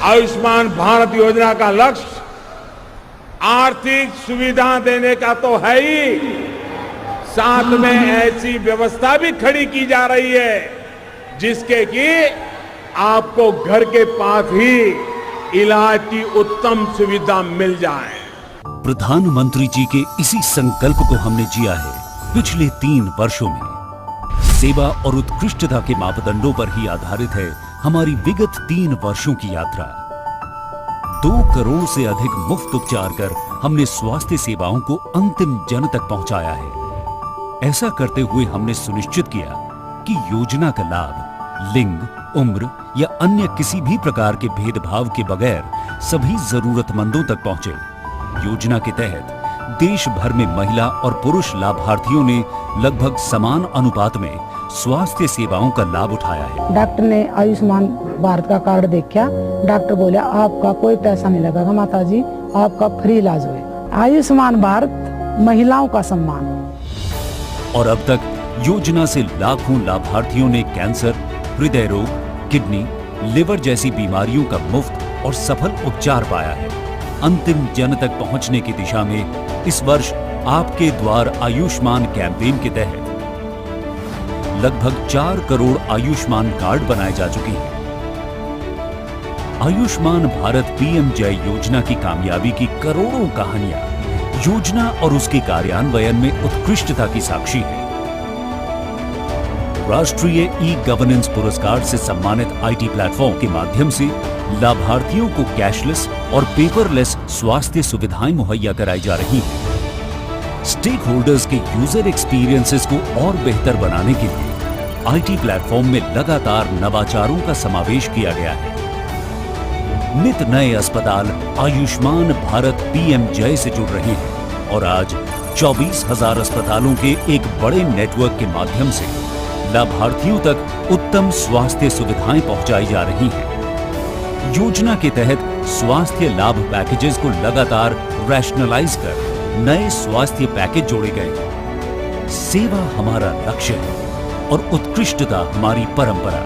आयुष्मान भारत योजना का लक्ष्य आर्थिक सुविधा देने का तो है ही, साथ में ऐसी व्यवस्था भी खड़ी की जा रही है जिसके कि आपको घर के पास ही इलाज की उत्तम सुविधा मिल जाए। प्रधानमंत्री जी के इसी संकल्प को हमने जिया है पिछले 3 वर्षों में। सेवा और उत्कृष्टता के मापदंडों पर ही आधारित है हमारी विगत 3 वर्षों की यात्रा। 2 करोड़ से अधिक मुफ्त उपचार कर हमने स्वास्थ्य सेवाओं को अंतिम जन तक पहुंचाया है। ऐसा करते हुए हमने सुनिश्चित किया कि योजना का लाभ लिंग, उम्र या अन्य किसी भी प्रकार के भेदभाव के बगैर सभी जरूरतमंदों तक पहुंचे। योजना के तहत देश भर में महिला और पुरुष लाभार्थियों ने लगभग समान अनुपात में स्वास्थ्य सेवाओं का लाभ उठाया है। डॉक्टर ने आयुष्मान भारत का कार्ड देखा, डॉक्टर बोला आपका कोई पैसा नहीं लगेगा माता जी, आपका फ्री इलाज हुए। आयुष्मान भारत महिलाओं का सम्मान। और अब तक योजना से लाखों लाभार्थियों ने कैंसर, हृदय रोग, किडनी, लिवर जैसी बीमारियों का मुफ्त और सफल उपचार पाया है। अंतिम जन तक पहुंचने की दिशा में इस वर्ष आपके द्वार आयुष्मान कैंपेन के तहत लगभग 4 करोड़ आयुष्मान कार्ड बनाए जा चुके हैं। आयुष्मान भारत पीएमजय योजना की कामयाबी की करोड़ों कहानियां योजना और उसके कार्यान्वयन में उत्कृष्टता की साक्षी है। राष्ट्रीय ई गवर्नेंस पुरस्कार से सम्मानित आईटी प्लेटफॉर्म के माध्यम से लाभार्थियों को कैशलेस और पेपरलेस स्वास्थ्य सुविधाएं मुहैया कराई जा रही हैं। स्टेक होल्डर्स के यूजर एक्सपीरियंसेस को और बेहतर बनाने के लिए आईटी प्लेटफॉर्म में लगातार नवाचारों का समावेश किया गया है। नित नए अस्पताल आयुष्मान भारत पीएमजय से जुड़ रहे हैं और आज 24,000 अस्पतालों के एक बड़े नेटवर्क के माध्यम से लाभार्थियों तक उत्तम स्वास्थ्य सुविधाएं पहुंचाई जा रही हैं। योजना के तहत स्वास्थ्य लाभ पैकेजेस को लगातार रैशनलाइज कर नए स्वास्थ्य पैकेज जोड़े गए। सेवा हमारा लक्ष्य है और उत्कृष्टता हमारी परंपरा,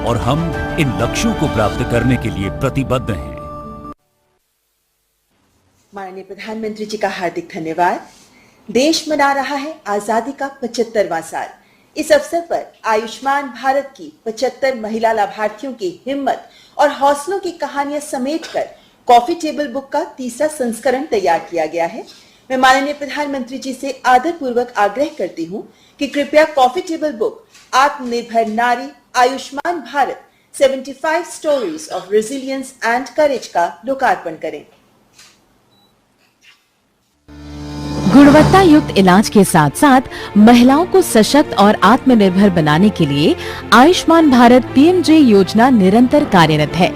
और हम इन लक्ष्यों को प्राप्त करने के लिए प्रतिबद्ध हैं। माननीय प्रधानमंत्री जी का हार्दिक धन्यवाद। देश मना रहा है आजादी का 75वां साल। इस अवसर पर आयुष्मान भारत की 75 महिला लाभार्थियों की हिम्मत और हौसलों की कहानियां समेटकर कॉफी टेबल बुक का 3रा संस्करण तैयार किया गया है। मैं माननीय प्रधानमंत्री जी से आदरपूर्वक आग्रह करती हूं कि कृपया कॉफी टेबल बुक आत्मनिर्भर नारी Ayushman Bharat 75 stories of resilience and courage का लोकार्पण करें। गुणवत्ता युक्त इलाज के साथ साथ महिलाओं को सशक्त और आत्मनिर्भर बनाने के लिए आयुष्मान भारत पीएमजे योजना निरंतर कार्यरत है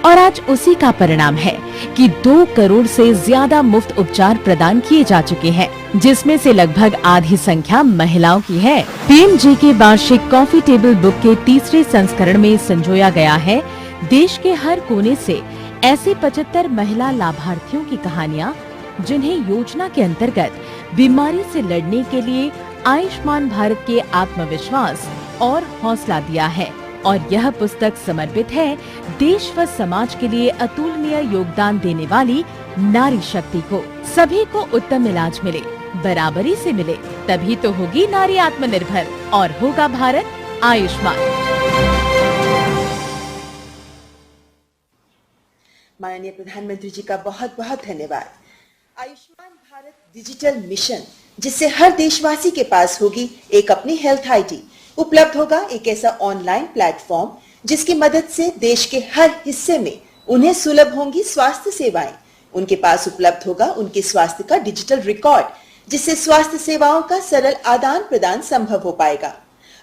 और आज उसी का परिणाम है कि 2 करोड़ से ज्यादा मुफ्त उपचार प्रदान किए जा चुके हैं, जिसमें से लगभग आधी संख्या महिलाओं की है। पीएमजे के वार्षिक कॉफी टेबल बुक के 3रे संस्करण में संजोया गया है देश के हर कोने से ऐसी 75 महिला लाभार्थियों की कहानियाँ जिन्हें योजना के अंतर्गत बीमारी से लड़ने के लिए आयुष्मान भारत के आत्मविश्वास और हौसला दिया है। और यह पुस्तक समर्पित है देश व समाज के लिए अतुलनीय योगदान देने वाली नारी शक्ति को। सभी को उत्तम इलाज मिले, बराबरी से मिले, तभी तो होगी नारी आत्मनिर्भर और होगा भारत आयुष्मान। माननीय प्रधानमंत्री जी का बहुत बहुत धन्यवाद। आयुष्मान भारत डिजिटल मिशन, जिससे हर देशवासी के पास होगी एक अपनी हेल्थ आईडी, उपलब्ध होगा एक ऐसा ऑनलाइन प्लेटफॉर्म जिसकी मदद से देश के हर हिस्से में उन्हें सुलभ होंगी स्वास्थ्य सेवाएं। उनके पास उपलब्ध होगा उनके स्वास्थ्य का डिजिटल रिकॉर्ड, जिससे स्वास्थ्य सेवाओं का सरल आदान प्रदान संभव हो पाएगा।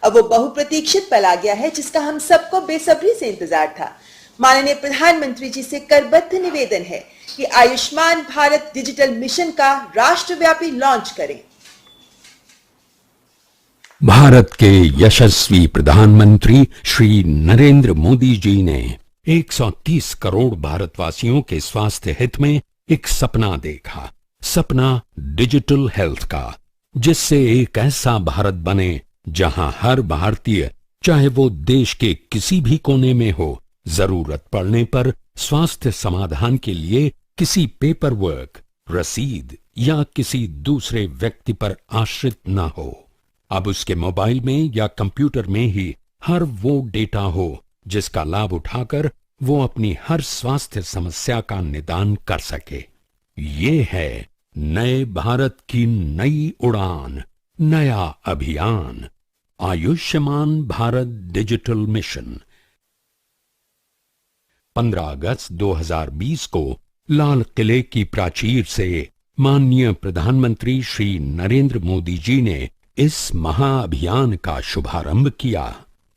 अब वो बहुप्रतीक्षित पल आ गया है जिसका हम सबको बेसब्री से इंतजार था। माननीय प्रधानमंत्री जी से करबद्ध निवेदन है कि आयुष्मान भारत डिजिटल मिशन का राष्ट्रव्यापी लॉन्च करें। भारत के यशस्वी प्रधानमंत्री श्री नरेंद्र मोदी जी ने 130 करोड़ भारतवासियों के स्वास्थ्य हित में एक सपना देखा, सपना डिजिटल हेल्थ का, जिससे एक ऐसा भारत बने जहां हर भारतीय, चाहे वो देश के किसी भी कोने में हो, जरूरत पड़ने पर स्वास्थ्य समाधान के लिए किसी पेपर वर्क, रसीद या किसी दूसरे व्यक्ति पर आश्रित न हो। अब उसके मोबाइल में या कंप्यूटर में ही हर वो डेटा हो जिसका लाभ उठाकर वो अपनी हर स्वास्थ्य समस्या का निदान कर सके। ये है नए भारत की नई उड़ान, नया अभियान, आयुष्मान भारत डिजिटल मिशन। 15 अगस्त 2020 को लाल किले की प्राचीर से माननीय प्रधानमंत्री श्री नरेंद्र मोदी जी ने इस महाअभियान का शुभारंभ किया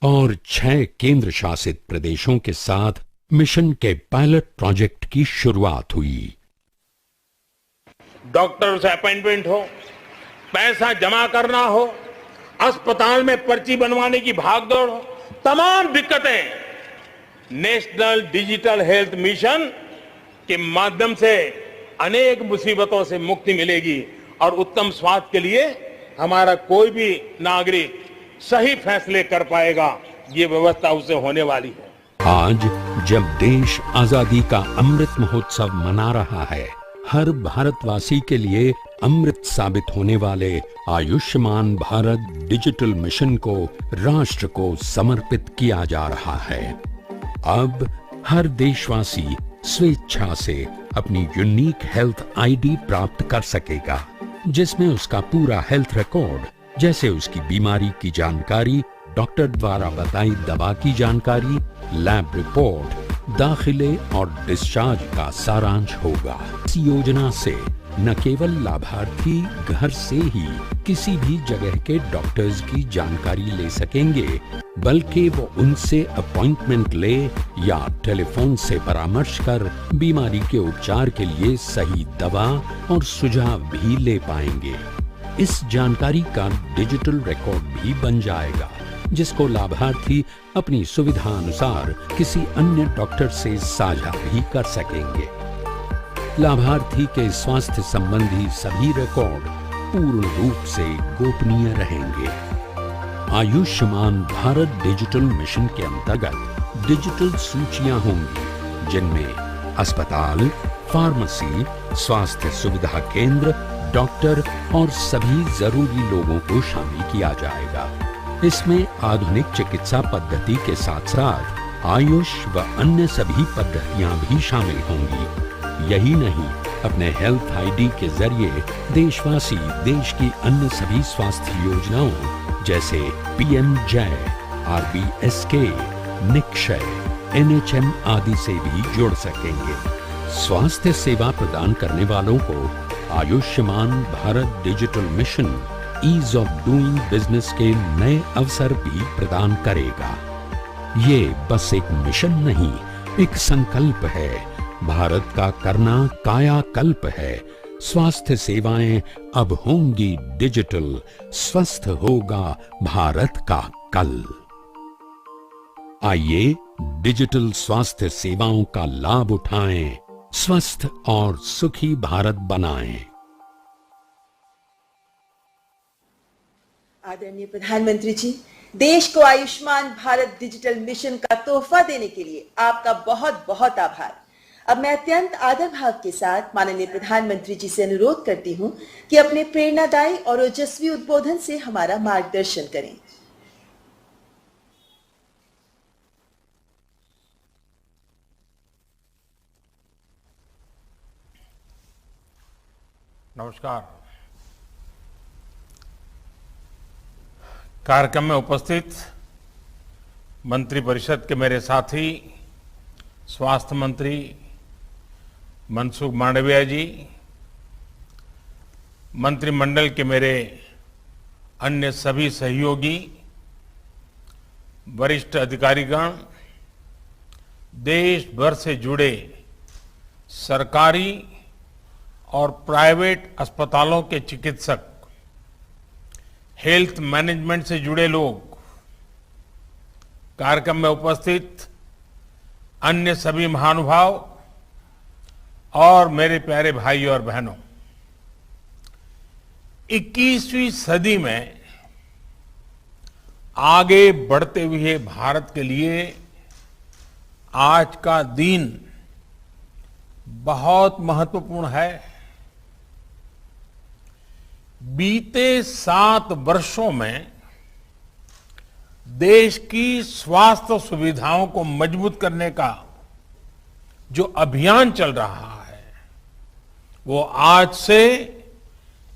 और 6 केंद्र शासित प्रदेशों के साथ मिशन के पायलट प्रोजेक्ट की शुरुआत हुई। डॉक्टर से अपॉइंटमेंट हो, पैसा जमा करना हो, अस्पताल में पर्ची बनवाने की भागदौड़ हो, तमाम दिक्कतें नेशनल डिजिटल हेल्थ मिशन के माध्यम से अनेक मुसीबतों से मुक्ति मिलेगी और उत्तम स्वास्थ्य के लिए हमारा कोई भी नागरिक सही फैसले कर पाएगा। ये व्यवस्था उसे होने वाली है। आज जब देश आजादी का अमृत महोत्सव मना रहा है, हर भारतवासी के लिए अमृत साबित होने वाले आयुष्मान भारत डिजिटल मिशन को राष्ट्र को समर्पित किया जा रहा है। अब हर देशवासी स्वेच्छा से अपनी यूनिक हेल्थ आईडी प्राप्त कर सकेगा, जिसमें उसका पूरा हेल्थ रिकॉर्ड, जैसे उसकी बीमारी की जानकारी, डॉक्टर द्वारा बताई दवा की जानकारी, लैब रिपोर्ट, दाखिले और डिस्चार्ज का सारांश होगा। इस योजना से न केवल लाभार्थी घर से ही किसी भी जगह के डॉक्टर्स की जानकारी ले सकेंगे, बल्कि वो उनसे अपॉइंटमेंट ले या टेलीफोन से परामर्श कर बीमारी के उपचार के लिए सही दवा और सुझाव भी ले पाएंगे। इस जानकारी का डिजिटल रिकॉर्ड भी बन जाएगा, जिसको लाभार्थी अपनी सुविधा अनुसार किसी अन्य डॉक्टर से साझा भी कर सकेंगे। लाभार्थी के स्वास्थ्य संबंधी सभी रिकॉर्ड पूर्ण रूप से गोपनीय रहेंगे। आयुष्मान भारत डिजिटल मिशन के अंतर्गत डिजिटल सूचियां होंगी, जिनमें अस्पताल, फार्मेसी, स्वास्थ्य सुविधा केंद्र, डॉक्टर और सभी जरूरी लोगों को शामिल किया जाएगा। इसमें आधुनिक चिकित्सा पद्धति के साथ साथ आयुष व अन्य सभी पद्धतियां भी शामिल होंगी। यही नहीं, अपने हेल्थ आईडी के जरिए देशवासी देश की अन्य सभी स्वास्थ्य योजनाओं जैसे पीएम जय, आरबीएसके, निक्षय, एनएचएम आदि से भी जुड़ सकेंगे। स्वास्थ्य सेवा प्रदान करने वालों को Ayushman Bharat digital mission ease of doing business के नए अवसर भी प्रदान करेगा। ये बस एक मिशन नहीं, एक संकल्प है। भारत का करना कायाकल्प है। स्वास्थ्य सेवाएं अब होंगी डिजिटल, स्वस्थ होगा भारत का कल। आइए डिजिटल स्वास्थ्य सेवाओं का लाभ उठाएं, स्वस्थ और सुखी भारत बनाएं। आदरणीय प्रधानमंत्री जी, देश को आयुष्मान भारत डिजिटल मिशन का तोहफा देने के लिए आपका बहुत बहुत आभार। अब मैं अत्यंत आदर भाव के साथ माननीय प्रधानमंत्री जी से अनुरोध करती हूं कि अपने प्रेरणादायी और ओजस्वी उद्बोधन से हमारा मार्गदर्शन करें। नमस्कार। कार्यक्रम में उपस्थित मंत्रिपरिषद के मेरे साथी स्वास्थ्य मंत्री मनसुख मांडविया जी, मंत्रिमंडल के मेरे अन्य सभी सहयोगी, वरिष्ठ अधिकारीगण, देश भर से जुड़े सरकारी और प्राइवेट अस्पतालों के चिकित्सक, हेल्थ मैनेजमेंट से जुड़े लोग, कार्यक्रम में उपस्थित अन्य सभी महानुभाव और मेरे प्यारे भाई और बहनों, 21वीं सदी में आगे बढ़ते हुए भारत के लिए आज का दिन बहुत महत्वपूर्ण है। बीते 7 वर्षों में देश की स्वास्थ्य सुविधाओं को मजबूत करने का जो अभियान चल रहा है, वो आज से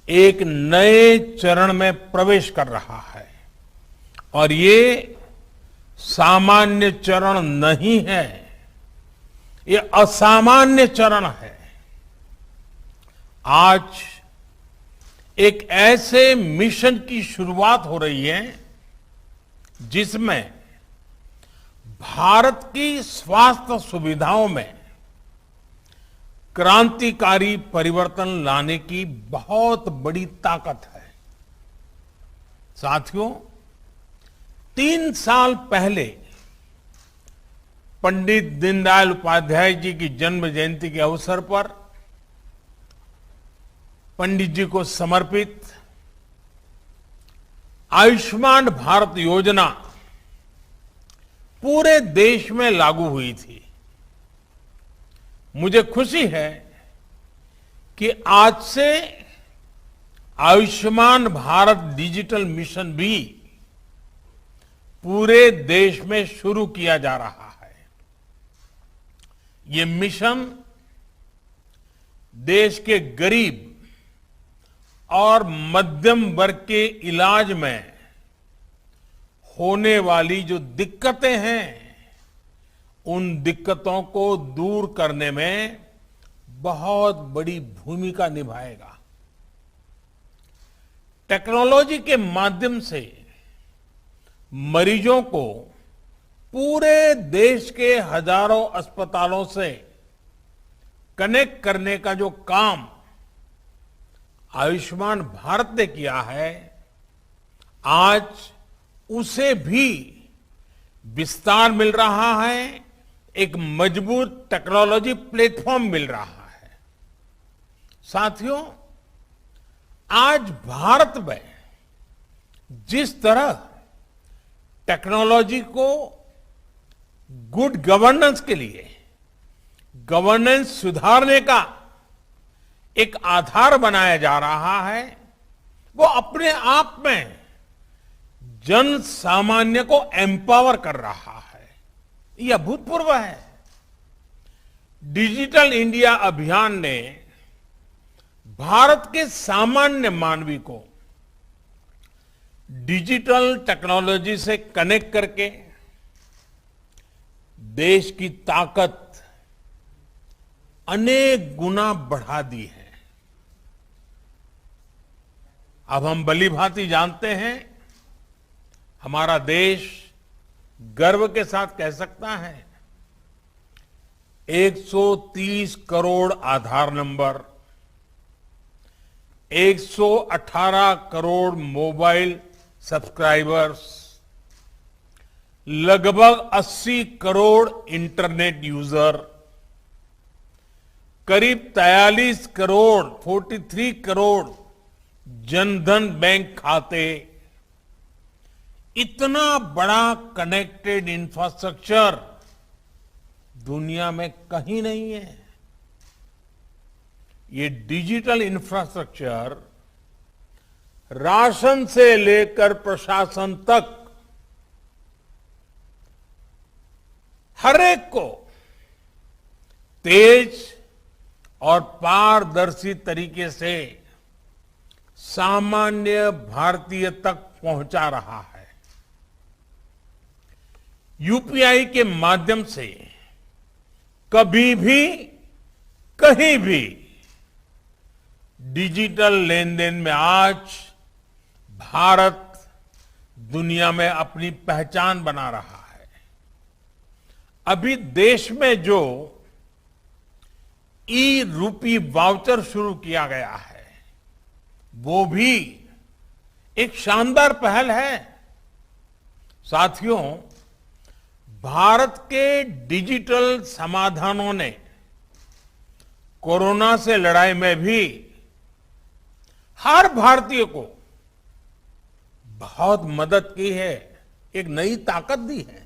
एक नए चरण में प्रवेश कर रहा है। और ये सामान्य चरण नहीं है, ये असामान्य चरण है। आज एक ऐसे मिशन की शुरुआत हो रही है जिसमें भारत की स्वास्थ्य सुविधाओं में क्रांतिकारी परिवर्तन लाने की बहुत बड़ी ताकत है। साथियों, 3 साल पहले पंडित दीनदयाल उपाध्याय जी की जन्म जयंती के अवसर पर पंडित जी को समर्पित आयुष्मान भारत योजना पूरे देश में लागू हुई थी। मुझे खुशी है कि आज से आयुष्मान भारत डिजिटल मिशन भी पूरे देश में शुरू किया जा रहा है। ये मिशन देश के गरीब और मध्यम वर्ग के इलाज में होने वाली जो दिक्कतें हैं, उन दिक्कतों को दूर करने में बहुत बड़ी भूमिका निभाएगा। टेक्नोलॉजी के माध्यम से मरीजों को पूरे देश के हजारों अस्पतालों से कनेक्ट करने का जो काम आयुष्मान भारत ने किया है, आज उसे भी विस्तार मिल रहा है, एक मजबूत टेक्नोलॉजी प्लेटफॉर्म मिल रहा है। साथियों, आज भारत में जिस तरह टेक्नोलॉजी को गुड गवर्नेंस के लिए, गवर्नेंस सुधारने का एक आधार बनाया जा रहा है, वो अपने आप में जन सामान्य को एम्पावर कर रहा है। यह अभूतपूर्व है। डिजिटल इंडिया अभियान ने भारत के सामान्य मानवी को डिजिटल टेक्नोलॉजी से कनेक्ट करके देश की ताकत अनेक गुना बढ़ा दी है। अब हम भलीभांति जानते हैं, हमारा देश गर्व के साथ कह सकता है 130 करोड़ आधार नंबर, 118 करोड़ मोबाइल सब्सक्राइबर्स, लगभग 80 करोड़ इंटरनेट यूजर, करीब 43 करोड़ 43 करोड़ जनधन बैंक खाते, इतना बड़ा कनेक्टेड इंफ्रास्ट्रक्चर दुनिया में कहीं नहीं है। ये डिजिटल इंफ्रास्ट्रक्चर राशन से लेकर प्रशासन तक हर एक को तेज और पारदर्शी तरीके से सामान्य भारतीय तक पहुंचा रहा है। यूपीआई के माध्यम से कभी भी कहीं भी डिजिटल लेन देन में आज भारत दुनिया में अपनी पहचान बना रहा है। अभी देश में जो ई रूपी वाउचर शुरू किया गया है, वो भी एक शानदार पहल है। साथियों, भारत के डिजिटल समाधानों ने कोरोना से लड़ाई में भी हर भारतीय को बहुत मदद की है, एक नई ताकत दी है।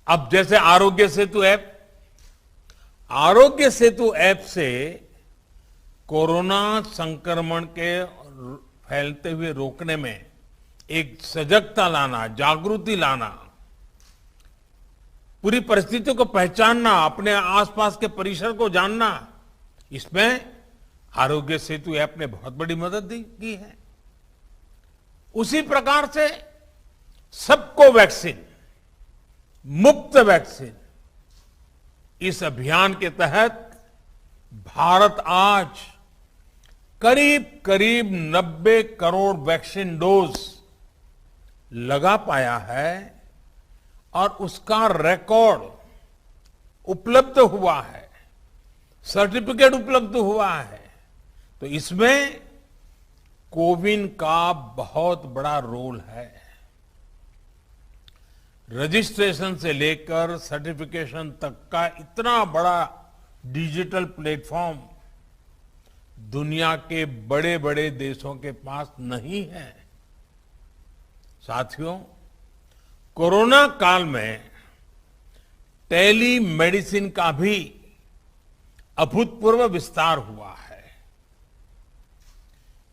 अब जैसे आरोग्य सेतु ऐप आरोग्य सेतु ऐप से कोरोना संक्रमण के फैलते हुए रोकने में एक सजगता लाना, जागृति लाना, पूरी परिस्थितियों को पहचानना, अपने आसपास के परिसर को जानना, इसमें आरोग्य सेतु ऐप ने बहुत बड़ी मदद की है। उसी प्रकार से सबको वैक्सीन, मुफ्त वैक्सीन, इस अभियान के तहत भारत आज करीब करीब 90 करोड़ वैक्सीन डोज लगा पाया है और उसका रिकॉर्ड उपलब्ध हुआ है, सर्टिफिकेट उपलब्ध हुआ है। तो इसमें कोविन का बहुत बड़ा रोल है। रजिस्ट्रेशन से लेकर सर्टिफिकेशन तक का इतना बड़ा डिजिटल प्लेटफॉर्म दुनिया के बड़े बड़े देशों के पास नहीं है। साथियों, कोरोना काल में टेली मेडिसिन का भी अभूतपूर्व विस्तार हुआ है।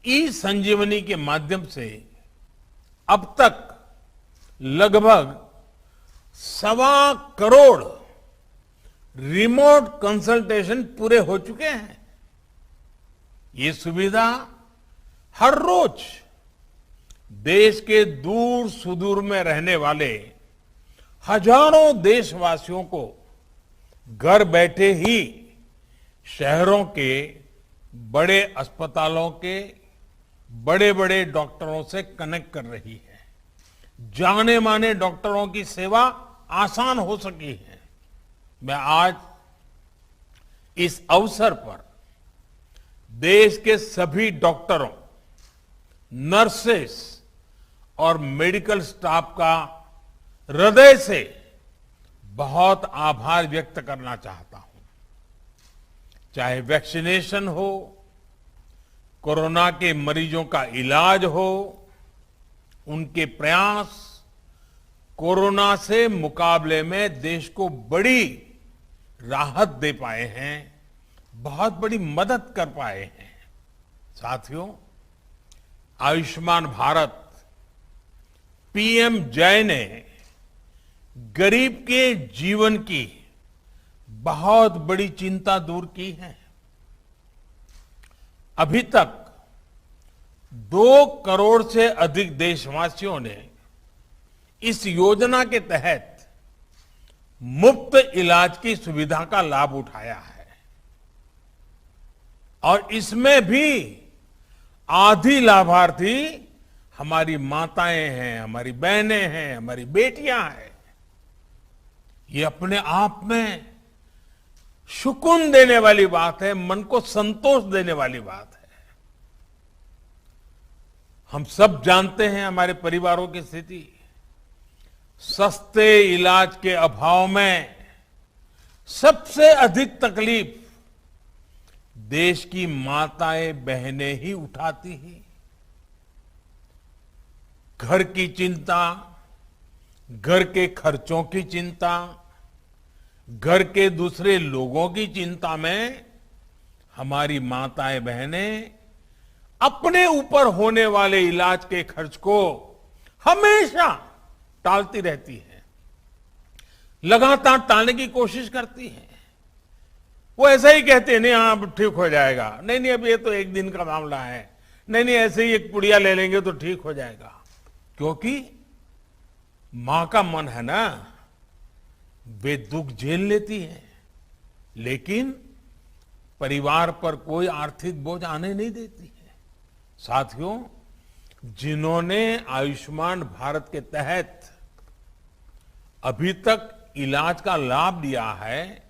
ई संजीवनी के माध्यम से अब तक लगभग 1.25 करोड़ रिमोट कंसल्टेशन पूरे हो चुके हैं। ये सुविधा हर रोज देश के दूर सुदूर में रहने वाले हजारों देशवासियों को घर बैठे ही शहरों के बड़े अस्पतालों के बड़े बड़े डॉक्टरों से कनेक्ट कर रही है। जाने माने डॉक्टरों की सेवा आसान हो सकी है। मैं आज इस अवसर पर देश के सभी डॉक्टरों, नर्सेस और मेडिकल स्टाफ का हृदय से बहुत आभार व्यक्त करना चाहता हूं। चाहे वैक्सीनेशन हो, कोरोना के मरीजों का इलाज हो, उनके प्रयास कोरोना से मुकाबले में देश को बड़ी राहत दे पाए हैं, बहुत बड़ी मदद कर पाए हैं। साथियों, आयुष्मान भारत पीएम जय ने गरीब के जीवन की बहुत बड़ी चिंता दूर की है। अभी तक 2 करोड़ से अधिक देशवासियों ने इस योजना के तहत मुफ्त इलाज की सुविधा का लाभ उठाया है और इसमें भी आधी लाभार्थी हमारी माताएं हैं, हमारी बहनें हैं, हमारी बेटियां हैं। ये अपने आप में सुकून देने वाली बात है, मन को संतोष देने वाली बात है। हम सब जानते हैं हमारे परिवारों की स्थिति। सस्ते इलाज के अभाव में सबसे अधिक तकलीफ देश की माताएं बहनें ही उठाती हैं। घर की चिंता, घर के खर्चों की चिंता, घर के दूसरे लोगों की चिंता में हमारी माताएं बहनें अपने ऊपर होने वाले इलाज के खर्च को हमेशा टालती रहती है, लगातार टालने की कोशिश करती है। वो ऐसा ही कहते हैं, नहीं हाँ अब ठीक हो जाएगा, नहीं अब ये तो एक दिन का मामला है, नहीं ऐसे ही एक पुड़िया ले लेंगे तो ठीक हो जाएगा। क्योंकि मां का मन है ना, वे दुख झेल लेती है, लेकिन परिवार पर कोई आर्थिक बोझ आने नहीं देती है। साथियों, जिन्होंने आयुष्मान भारत के तहत अभी तक इलाज का लाभ लिया है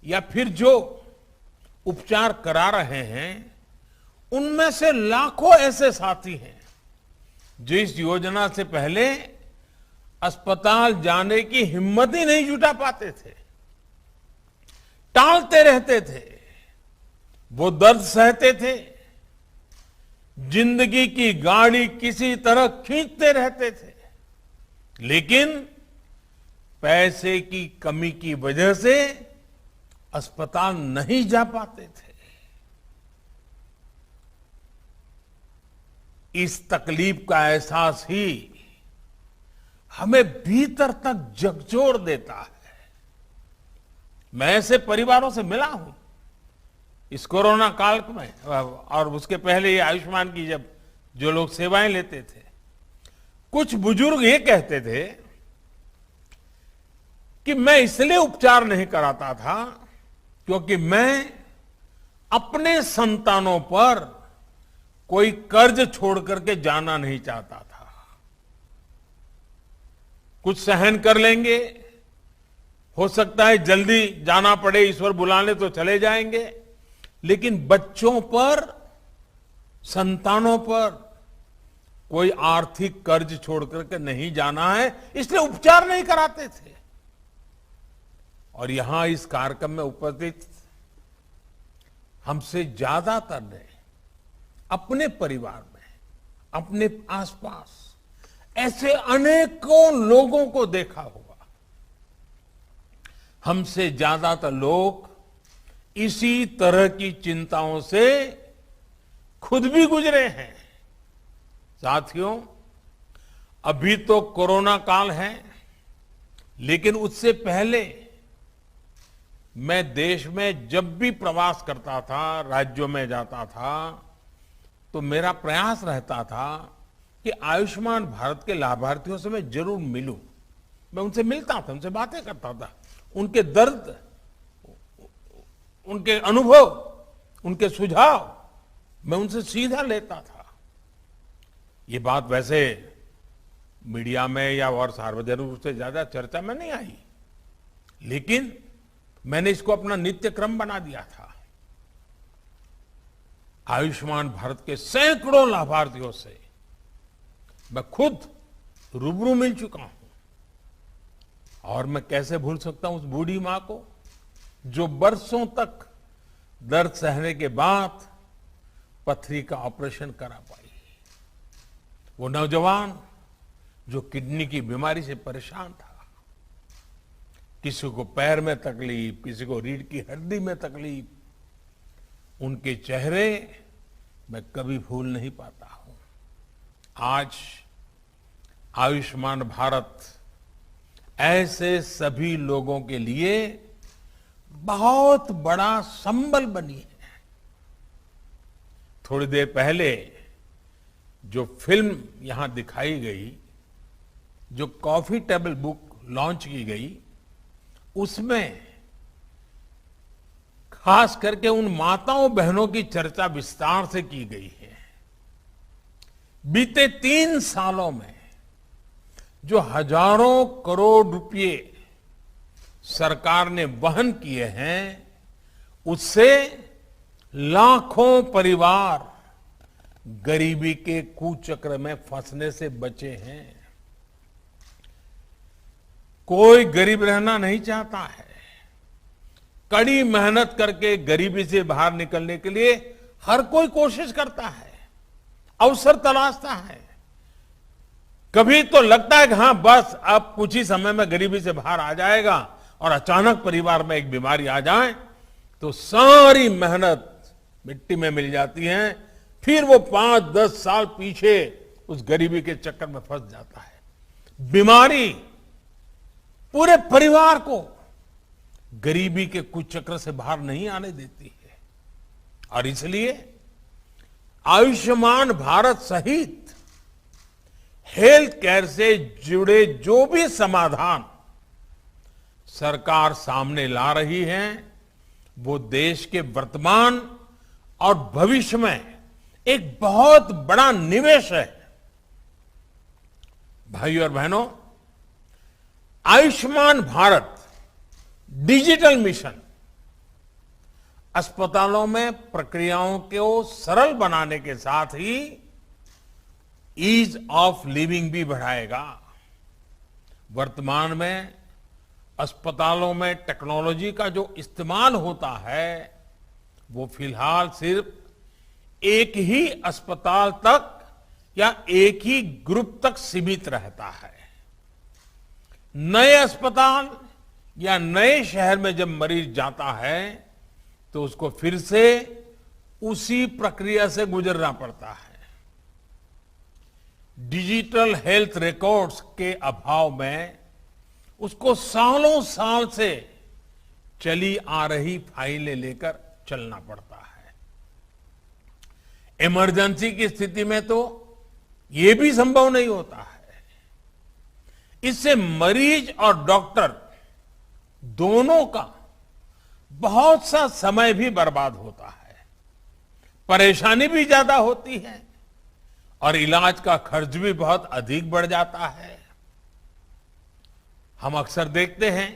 या फिर जो उपचार करा रहे हैं, उनमें से लाखों ऐसे साथी हैं जो इस योजना से पहले अस्पताल जाने की हिम्मत ही नहीं जुटा पाते थे, टालते रहते थे, वो दर्द सहते थे, जिंदगी की गाड़ी किसी तरह खींचते रहते थे, लेकिन पैसे की कमी की वजह से अस्पताल नहीं जा पाते थे। इस तकलीफ का एहसास ही हमें भीतर तक झकझोर देता है। मैं ऐसे परिवारों से मिला हूं इस कोरोना काल में, और उसके पहले ये आयुष्मान की जब जो लोग सेवाएं लेते थे, कुछ बुजुर्ग ये कहते थे कि मैं इसलिए उपचार नहीं कराता था क्योंकि मैं अपने संतानों पर कोई कर्ज छोड़ करके जाना नहीं चाहता था। कुछ सहन कर लेंगे, हो सकता है जल्दी जाना पड़े, ईश्वर बुला ले तो चले जाएंगे, लेकिन बच्चों पर, संतानों पर कोई आर्थिक कर्ज छोड़ करके नहीं जाना है, इसलिए उपचार नहीं कराते थे। और यहां इस कार्यक्रम में उपस्थित हमसे ज्यादातर ने अपने परिवार में, अपने आसपास ऐसे अनेकों लोगों को देखा होगा। हमसे ज्यादातर लोग इसी तरह की चिंताओं से खुद भी गुजरे हैं। साथियों, अभी तो कोरोना काल है, लेकिन उससे पहले मैं देश में जब भी प्रवास करता था, राज्यों में जाता था, तो मेरा प्रयास रहता था कि आयुष्मान भारत के लाभार्थियों से मैं जरूर मिलूं। मैं उनसे मिलता था, उनसे बातें करता था, उनके दर्द, उनके अनुभव, उनके सुझाव मैं उनसे सीधा लेता था। ये बात वैसे मीडिया में या और सार्वजनिक रूप से ज्यादा चर्चा में नहीं आई, लेकिन मैंने इसको अपना नित्य क्रम बना दिया था। आयुष्मान भारत के सैकड़ों लाभार्थियों से मैं खुद रूबरू मिल चुका हूं, और मैं कैसे भूल सकता हूं उस बूढ़ी मां को जो बरसों तक दर्द सहने के बाद पथरी का ऑपरेशन करा पाई, वो नौजवान जो किडनी की बीमारी से परेशान था, किसी को पैर में तकलीफ, किसी को रीढ़ की हड्डी में तकलीफ, उनके चेहरे मैं कभी भूल नहीं पाता हूं। आज आयुष्मान भारत ऐसे सभी लोगों के लिए बहुत बड़ा संबल बनी है। थोड़ी देर पहले जो फिल्म यहां दिखाई गई, जो कॉफी टेबल बुक लॉन्च की गई, उसमें खास करके उन माताओं बहनों की चर्चा विस्तार से की गई है। बीते 3 सालों में जो हजारों करोड़ रुपए सरकार ने वहन किए हैं, उससे लाखों परिवार गरीबी के कुचक्र में फंसने से बचे हैं। कोई गरीब रहना नहीं चाहता है। कड़ी मेहनत करके गरीबी से बाहर निकलने के लिए हर कोई कोशिश करता है, अवसर तलाशता है। कभी तो लगता है कि हाँ बस अब कुछ ही समय में गरीबी से बाहर आ जाएगा, और अचानक परिवार में एक बीमारी आ जाए तो सारी मेहनत मिट्टी में मिल जाती है। फिर वो 5-10 साल पीछे उस गरीबी के चक्कर में फंस जाता है। बीमारी पूरे परिवार को गरीबी के कुचक्र से बाहर नहीं आने देती है, और इसलिए आयुष्मान भारत सहित हेल्थ केयर से जुड़े जो भी समाधान सरकार सामने ला रही है, वो देश के वर्तमान और भविष्य में एक बहुत बड़ा निवेश है। भाइयों और बहनों, आयुष्मान भारत डिजिटल मिशन अस्पतालों में प्रक्रियाओं को सरल बनाने के साथ ही ईज ऑफ लिविंग भी बढ़ाएगा। वर्तमान में अस्पतालों में टेक्नोलॉजी का जो इस्तेमाल होता है, वो फिलहाल सिर्फ एक ही अस्पताल तक या एक ही ग्रुप तक सीमित रहता है। नए अस्पताल या नए शहर में जब मरीज जाता है तो उसको फिर से उसी प्रक्रिया से गुजरना पड़ता है। डिजिटल हेल्थ रिकॉर्ड्स के अभाव में उसको सालों साल से चली आ रही फाइलें लेकर चलना पड़ता है। इमरजेंसी की स्थिति में तो यह भी संभव नहीं होता है। इससे मरीज और डॉक्टर दोनों का बहुत सा समय भी बर्बाद होता है, परेशानी भी ज्यादा होती है और इलाज का खर्च भी बहुत अधिक बढ़ जाता है। हम अक्सर देखते हैं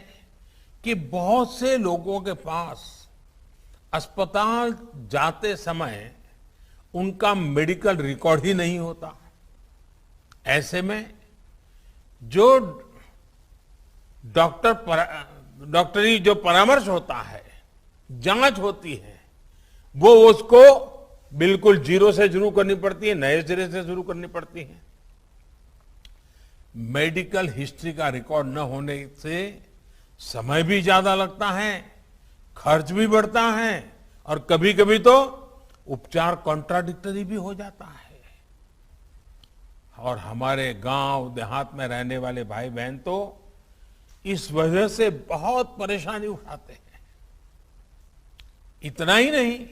कि बहुत से लोगों के पास अस्पताल जाते समय उनका मेडिकल रिकॉर्ड ही नहीं होता। ऐसे में जो डॉक्टरी जो परामर्श होता है, जांच होती है, वो उसको बिल्कुल जीरो से शुरू करनी पड़ती है, नए सिरे से शुरू करनी पड़ती है। मेडिकल हिस्ट्री का रिकॉर्ड न होने से समय भी ज्यादा लगता है, खर्च भी बढ़ता है और कभी कभी तो उपचार कॉन्ट्राडिक्टरी भी हो जाता है। और हमारे गांव देहात में रहने वाले भाई बहन तो इस वजह से बहुत परेशानी उठाते हैं। इतना ही नहीं,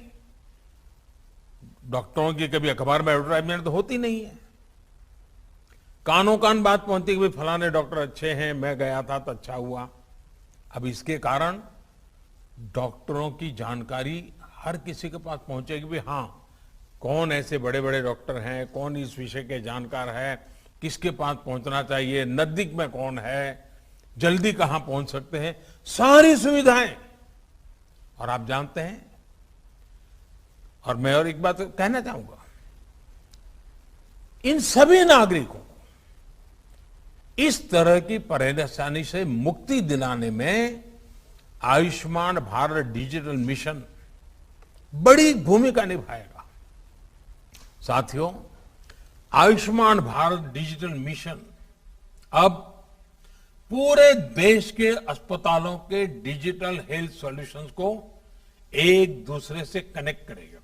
डॉक्टरों की कभी अखबार में एडवर्टाइजमेंट तो होती नहीं है, कानों कान बात पहुंचती कि फलाने डॉक्टर अच्छे हैं, मैं गया था तो अच्छा हुआ। अब इसके कारण डॉक्टरों की जानकारी हर किसी के पास पहुंचेगी भी, हाँ कौन ऐसे बड़े बड़े डॉक्टर हैं, कौन इस विषय के जानकार है, किसके पास पहुंचना चाहिए, नजदीक में कौन है, जल्दी कहां पहुंच सकते हैं, सारी सुविधाएं। और आप जानते हैं, और मैं और एक बात कहना चाहूंगा, इन सभी नागरिकों को इस तरह की परेशानी से मुक्ति दिलाने में आयुष्मान भारत डिजिटल मिशन बड़ी भूमिका निभाएगा। साथियों, आयुष्मान भारत डिजिटल मिशन अब पूरे देश के अस्पतालों के डिजिटल हेल्थ सॉल्यूशंस को एक दूसरे से कनेक्ट करेगा।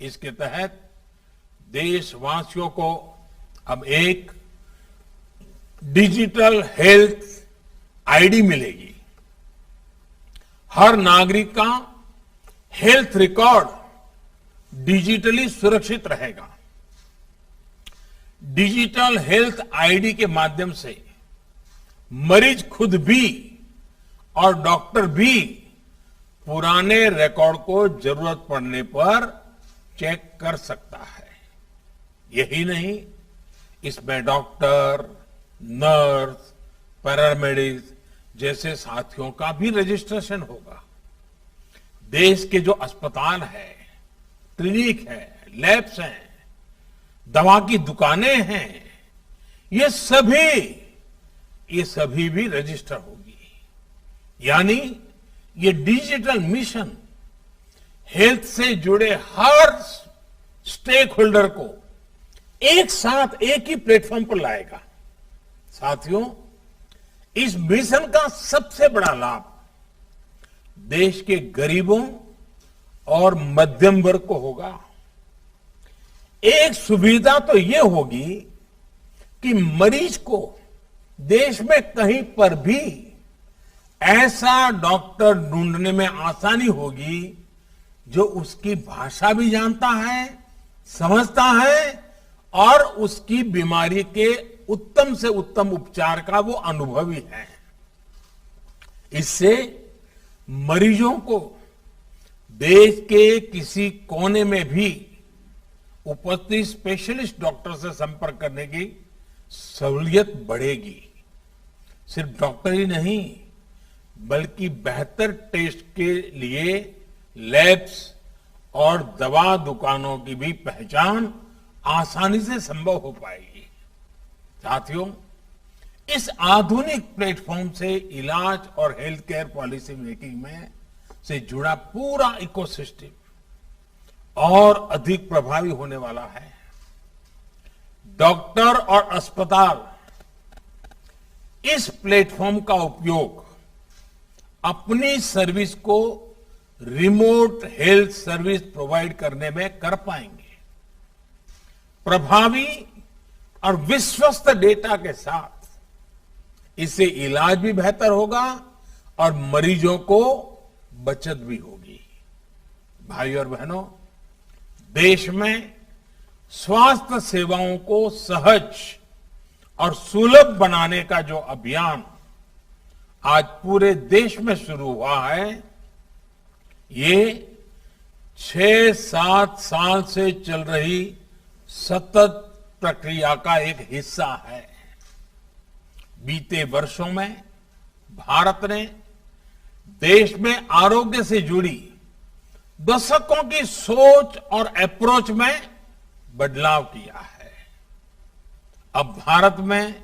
इसके तहत देशवासियों को अब एक डिजिटल हेल्थ आईडी मिलेगी। हर नागरिक का हेल्थ रिकॉर्ड डिजिटली सुरक्षित रहेगा। डिजिटल हेल्थ आईडी के माध्यम से मरीज खुद भी और डॉक्टर भी पुराने रिकॉर्ड को जरूरत पड़ने पर चेक कर सकता है। यही नहीं, इसमें डॉक्टर, नर्स, पैरामेडिक्स जैसे साथियों का भी रजिस्ट्रेशन होगा। देश के जो अस्पताल है, क्लिनिक है, लैब्स हैं, दवा की दुकानें हैं, ये सभी भी रजिस्टर होगी। यानी ये डिजिटल मिशन हेल्थ से जुड़े हर स्टेक होल्डर को एक साथ एक ही प्लेटफॉर्म पर लाएगा। साथियों, इस मिशन का सबसे बड़ा लाभ देश के गरीबों और मध्यम वर्ग को होगा। एक सुविधा तो यह होगी कि मरीज को देश में कहीं पर भी ऐसा डॉक्टर ढूंढने में आसानी होगी जो उसकी भाषा भी जानता है, समझता है और उसकी बीमारी के उत्तम से उत्तम उपचार का वो अनुभवी है। इससे मरीजों को देश के किसी कोने में भी उपस्थित स्पेशलिस्ट डॉक्टर से संपर्क करने की सहूलियत बढ़ेगी। सिर्फ डॉक्टर ही नहीं, बल्कि बेहतर टेस्ट के लिए लैब्स और दवा दुकानों की भी पहचान आसानी से संभव हो पाएगी। साथियों, इस आधुनिक प्लेटफॉर्म से इलाज और हेल्थ केयर पॉलिसी मेकिंग में से जुड़ा पूरा इकोसिस्टम और अधिक प्रभावी होने वाला है। डॉक्टर और अस्पताल इस प्लेटफॉर्म का उपयोग अपनी सर्विस को रिमोट हेल्थ सर्विस प्रोवाइड करने में कर पाएंगे। प्रभावी और विश्वस्त डेटा के साथ इससे इलाज भी बेहतर होगा और मरीजों को बचत भी होगी। भाई और बहनों, देश में स्वास्थ्य सेवाओं को सहज और सुलभ बनाने का जो अभियान आज पूरे देश में शुरू हुआ है, ये 6-7 साल से चल रही सतत प्रक्रिया का एक हिस्सा है। बीते वर्षों में भारत ने देश में आरोग्य से जुड़ी दशकों की सोच और अप्रोच में बदलाव किया है। अब भारत में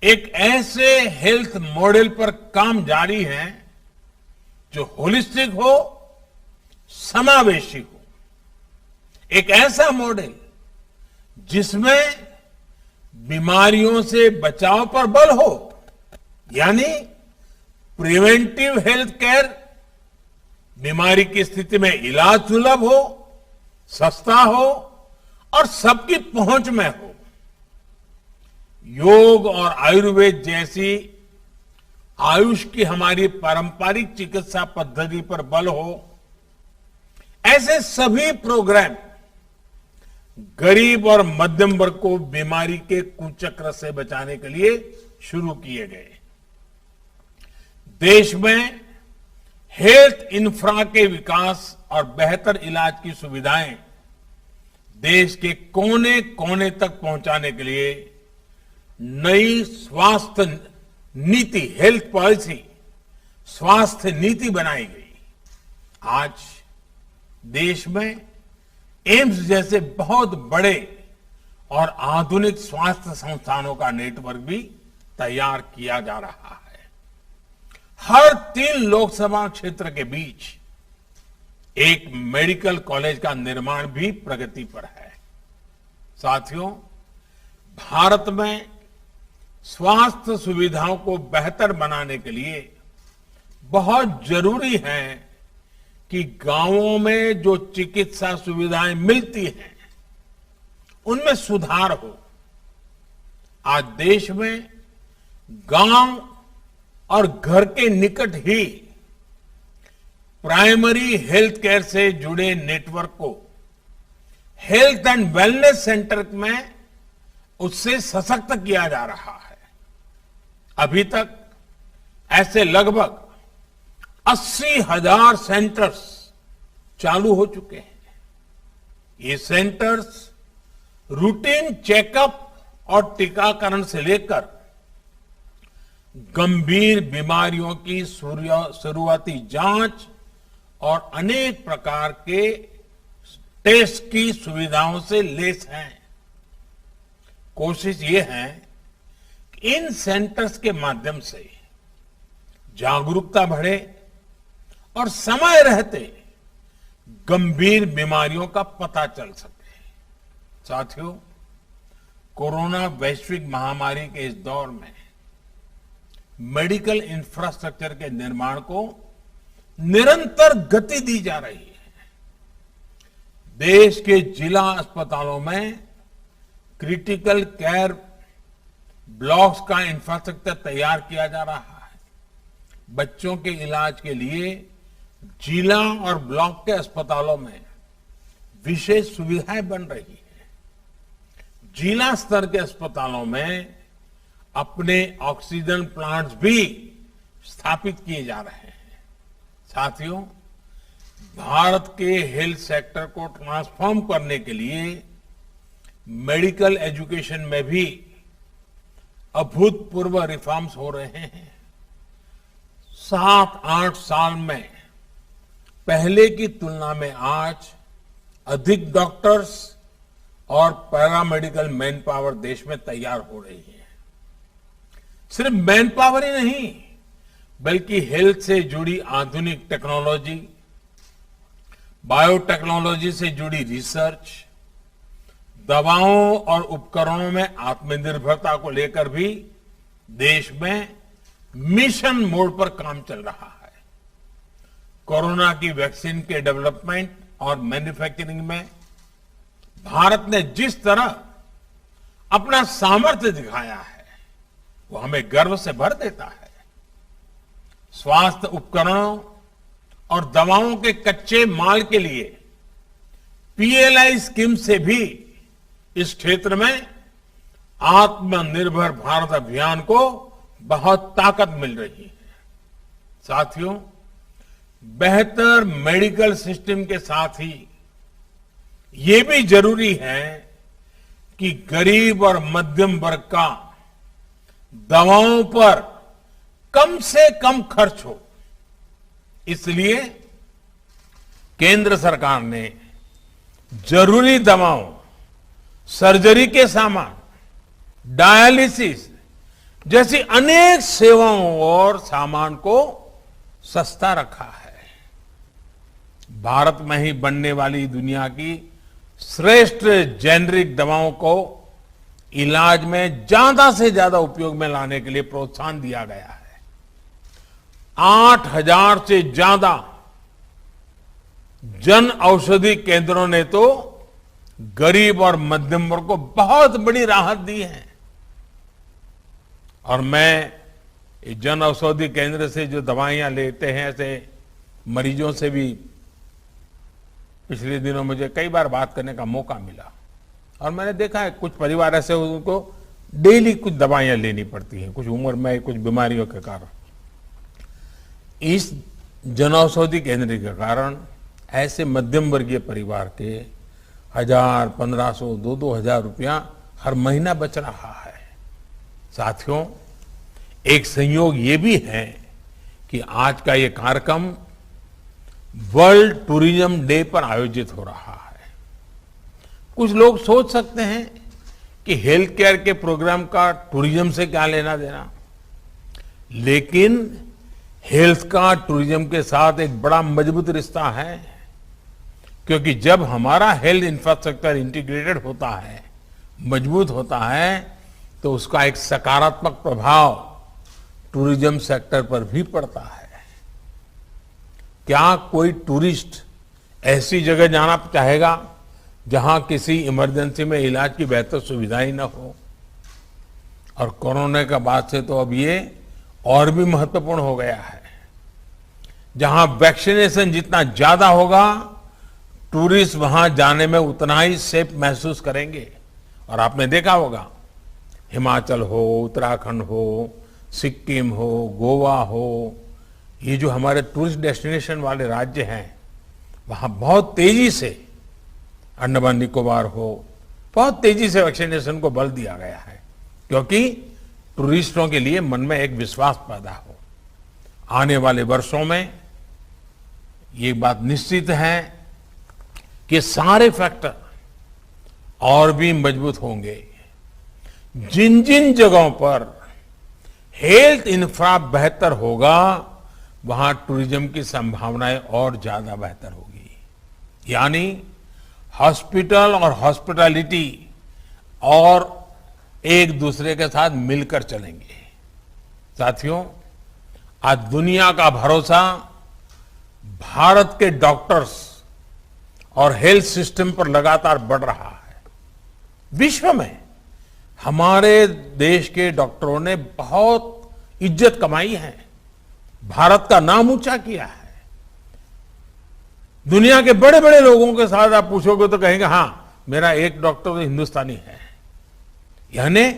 एक ऐसे हेल्थ मॉडल पर काम जारी है जो होलिस्टिक हो, समावेशी हो। एक ऐसा मॉडल जिसमें बीमारियों से बचाव पर बल हो, यानी प्रिवेंटिव हेल्थ केयर, बीमारी की स्थिति में इलाज सुलभ हो, सस्ता हो और सबकी पहुंच में हो। योग और आयुर्वेद जैसी आयुष की हमारी पारंपरिक चिकित्सा पद्धति पर बल हो। ऐसे सभी प्रोग्राम गरीब और मध्यम वर्ग को बीमारी के कुचक्र से बचाने के लिए शुरू किए गए। देश में हेल्थ इंफ्रा के विकास और बेहतर इलाज की सुविधाएं देश के कोने कोने तक पहुंचाने के लिए नई स्वास्थ्य नीति, हेल्थ पॉलिसी, स्वास्थ्य नीति बनाई गई। आज देश में एम्स जैसे बहुत बड़े और आधुनिक स्वास्थ्य संस्थानों का नेटवर्क भी तैयार किया जा रहा है। हर 3 लोकसभा क्षेत्र के बीच एक मेडिकल कॉलेज का निर्माण भी प्रगति पर है। साथियों, भारत में स्वास्थ्य सुविधाओं को बेहतर बनाने के लिए बहुत जरूरी है कि गांवों में जो चिकित्सा सुविधाएं मिलती हैं उनमें सुधार हो। आज देश में गांव और घर के निकट ही प्राइमरी हेल्थ केयर से जुड़े नेटवर्क को हेल्थ एंड वेलनेस सेंटर में उससे सशक्त किया जा रहा है। अभी तक ऐसे लगभग 80,000 सेंटर्स चालू हो चुके हैं। ये सेंटर्स रूटीन चेकअप और टीकाकरण से लेकर गंभीर बीमारियों की शुरुआती जांच और अनेक प्रकार के टेस्ट की सुविधाओं से लैस हैं। कोशिश ये है कि इन सेंटर्स के माध्यम से जागरूकता बढ़े और समय रहते गंभीर बीमारियों का पता चल सके। साथियों, कोरोना वैश्विक महामारी के इस दौर में मेडिकल इंफ्रास्ट्रक्चर के निर्माण को निरंतर गति दी जा रही है। देश के जिला अस्पतालों में क्रिटिकल केयर ब्लॉक्स का इंफ्रास्ट्रक्चर तैयार किया जा रहा है। बच्चों के इलाज के लिए जिला और ब्लॉक के अस्पतालों में विशेष सुविधाएं बन रही है। जिला स्तर के अस्पतालों में अपने ऑक्सीजन प्लांट्स भी स्थापित किए जा रहे हैं। साथियों, भारत के हेल्थ सेक्टर को ट्रांसफॉर्म करने के लिए मेडिकल एजुकेशन में भी अभूतपूर्व रिफॉर्म्स हो रहे हैं। 7-8 साल में पहले की तुलना में आज अधिक डॉक्टर्स और पैरामेडिकल मैन पावर देश में तैयार हो रही है। सिर्फ मैन पावर ही नहीं, बल्कि हेल्थ से जुड़ी आधुनिक टेक्नोलॉजी, बायोटेक्नोलॉजी से जुड़ी रिसर्च, दवाओं और उपकरणों में आत्मनिर्भरता को लेकर भी देश में मिशन मोड पर काम चल रहा है। कोरोना की वैक्सीन के डेवलपमेंट और मैन्युफैक्चरिंग में भारत ने जिस तरह अपना सामर्थ्य दिखाया है वो हमें गर्व से भर देता है। स्वास्थ्य उपकरणों और दवाओं के कच्चे माल के लिए पीएलआई स्कीम से भी इस क्षेत्र में आत्मनिर्भर भारत अभियान को बहुत ताकत मिल रही है। साथियों, बेहतर मेडिकल सिस्टम के साथ ही ये भी जरूरी है कि गरीब और मध्यम वर्ग का दवाओं पर कम से कम खर्च हो। इसलिए केंद्र सरकार ने जरूरी दवाओं, सर्जरी के सामान, डायलिसिस जैसी अनेक सेवाओं और सामान को सस्ता रखा है। भारत में ही बनने वाली दुनिया की श्रेष्ठ जेनरिक दवाओं को इलाज में ज्यादा से ज्यादा उपयोग में लाने के लिए प्रोत्साहन दिया गया है। 8,000 से ज्यादा जन औषधि केंद्रों ने तो गरीब और मध्यम वर्ग को बहुत बड़ी राहत दी है। और मैं इस जन औषधि केंद्र से जो दवाइयां लेते हैं ऐसे मरीजों से भी पिछले दिनों मुझे कई बार बात करने का मौका मिला और मैंने देखा है कुछ परिवार ऐसे उनको डेली कुछ दवाइयां लेनी पड़ती हैं, कुछ उम्र में कुछ बीमारियों के कारण। इस जन औषधि केंद्र के कारण ऐसे मध्यम वर्गीय परिवार के 1,000, 1,500, 2,000 रुपया हर महीना बच रहा है। साथियों, एक संयोग ये भी है कि आज का ये कार्यक्रम वर्ल्ड टूरिज्म डे पर आयोजित हो रहा है। कुछ लोग सोच सकते हैं कि हेल्थ केयर के प्रोग्राम का टूरिज्म से क्या लेना देना, लेकिन हेल्थ का टूरिज्म के साथ एक बड़ा मजबूत रिश्ता है, क्योंकि जब हमारा हेल्थ इंफ्रास्ट्रक्चर इंटीग्रेटेड होता है, मजबूत होता है, तो उसका एक सकारात्मक प्रभाव टूरिज्म सेक्टर पर भी पड़ता है। क्या कोई टूरिस्ट ऐसी जगह जाना चाहेगा जहां किसी इमरजेंसी में इलाज की बेहतर सुविधाएं न हो? और कोरोना के बाद से तो अब ये और भी महत्वपूर्ण हो गया है। जहां वैक्सीनेशन जितना ज्यादा होगा, टूरिस्ट वहां जाने में उतना ही सेफ महसूस करेंगे। और आपने देखा होगा, हिमाचल हो, उत्तराखंड हो, सिक्किम हो, गोवा हो, ये जो हमारे टूरिस्ट डेस्टिनेशन वाले राज्य हैं, वहां बहुत तेजी से, अंडमान निकोबार हो, बहुत तेजी से वैक्सीनेशन को बल दिया गया है, क्योंकि टूरिस्टों के लिए मन में एक विश्वास पैदा हो। आने वाले वर्षों में ये बात निश्चित है कि सारे फैक्टर और भी मजबूत होंगे। जिन जिन जगहों पर हेल्थ इंफ्रा बेहतर होगा, वहां टूरिज्म की संभावनाएं और ज्यादा बेहतर होगी। यानी हॉस्पिटल और हॉस्पिटैलिटी और एक दूसरे के साथ मिलकर चलेंगे। साथियों, आज दुनिया का भरोसा भारत के डॉक्टर्स और हेल्थ सिस्टम पर लगातार बढ़ रहा है। विश्व में हमारे देश के डॉक्टरों ने बहुत इज्जत कमाई है, भारत का नाम ऊंचा किया है। दुनिया के बड़े बड़े लोगों के साथ आप पूछोगे तो कहेंगे हाँ, मेरा एक डॉक्टर तो हिंदुस्तानी है। यानी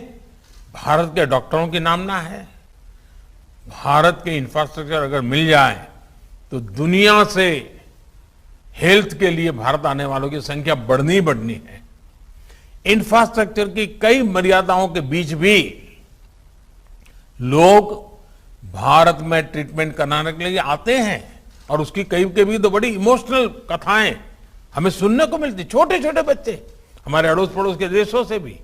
भारत के डॉक्टरों की नामना है। भारत के इंफ्रास्ट्रक्चर अगर मिल जाए तो दुनिया से हेल्थ के लिए भारत आने वालों की संख्या बढ़नी ही बढ़नी है। इंफ्रास्ट्रक्चर की कई मर्यादाओं के बीच भी लोग भारत में ट्रीटमेंट कराने के लिए आते हैं, और उसकी कई कभी तो बड़ी इमोशनल कथाएं हमें सुनने को मिलती। छोटे छोटे बच्चे हमारे अड़ोस पड़ोस के देशों से भी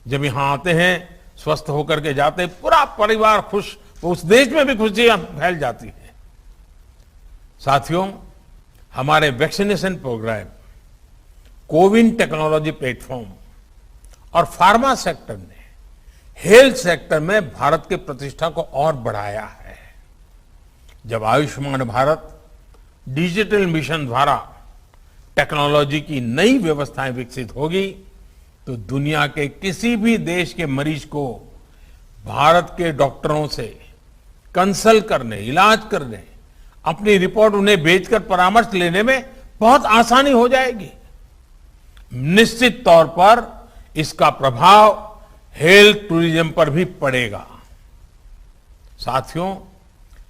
जब यहां आते हैं, स्वस्थ होकर के जाते हैं, पूरा परिवार खुश, उस देश में भी खुशियां फैल जाती है। साथियों, हमारे vaccination programme, CoWIN technology platform और फार्मा सेक्टर ने हेल्थ सेक्टर में भारत की प्रतिष्ठा को और बढ़ाया है। जब आयुष्मान भारत डिजिटल मिशन द्वारा टेक्नोलॉजी की नई व्यवस्थाएं विकसित होगी तो दुनिया के किसी भी देश के मरीज को भारत के डॉक्टरों से कंसल्ट करने, इलाज करने, अपनी रिपोर्ट उन्हें भेजकर परामर्श लेने में बहुत आसानी हो जाएगी। निश्चित तौर पर इसका प्रभाव हेल्थ टूरिज्म पर भी पड़ेगा। साथियों,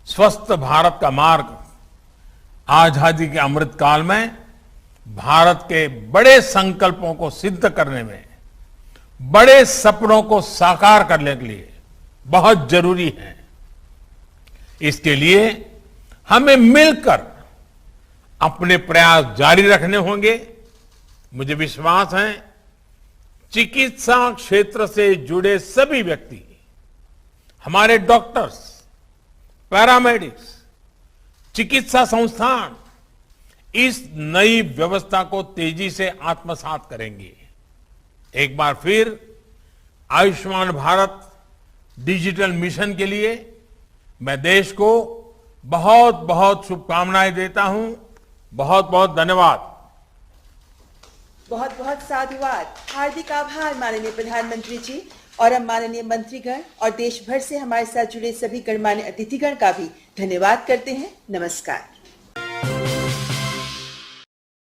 स्वस्थ भारत का मार्ग आजादी के अमृत काल में भारत के बड़े संकल्पों को सिद्ध करने में, बड़े सपनों को साकार करने के लिए बहुत जरूरी है। इसके लिए हमें मिलकर अपने प्रयास जारी रखने होंगे। मुझे विश्वास है चिकित्सा क्षेत्र से जुड़े सभी व्यक्ति, हमारे डॉक्टर्स, पैरामेडिक्स, चिकित्सा संस्थान इस नई व्यवस्था को तेजी से आत्मसात करेंगे। एक बार फिर आयुष्मान भारत डिजिटल मिशन के लिए मैं देश को बहुत बहुत शुभकामनाएं देता हूं। बहुत बहुत धन्यवाद। बहुत बहुत साधुवाद। हार्दिक आभार माननीय प्रधानमंत्री जी। और हम माननीय मंत्रीगण और देश भर से हमारे साथ जुड़े सभी गणमान्य अतिथिगण का भी धन्यवाद करते हैं। नमस्कार।